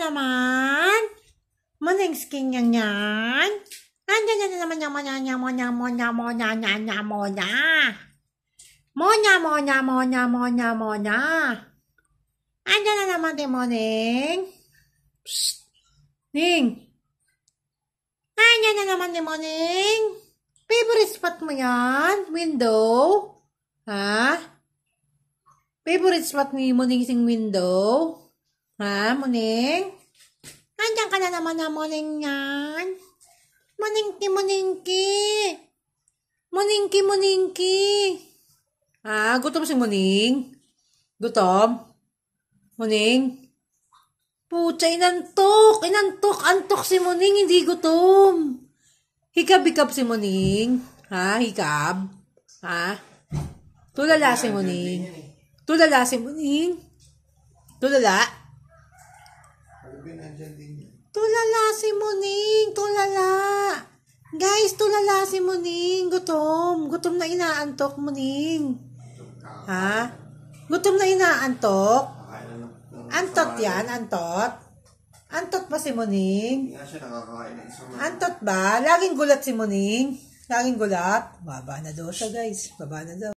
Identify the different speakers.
Speaker 1: naman. Muning skin yan. Andyan na naman yung monya. Andyan na naman din Muning. Psst. Ning. Andyan na naman din Muning. Favorite spot mo yan? Window? Ha? Favorite spot ni Muning sing window? Ha, Muning? Andyan ka na naman na Muning yan. Muningki. Ah, gutom si Muning? Gutom? Muning? Pucha, inantok. Antok si Muning, hindi gutom. Hikab si Muning. Ha, hikab? Ha? Tulala si Muning. Tulala. Tulala si Muning. Guys, tulala si Muning. Gutom na inaantok, Muning. Ha? Gutom na inaantok? Antot yan, antot? Antot ba si Muning? Antot ba? Laging gulat si Muning? Baba na daw siya, guys. Baba na daw.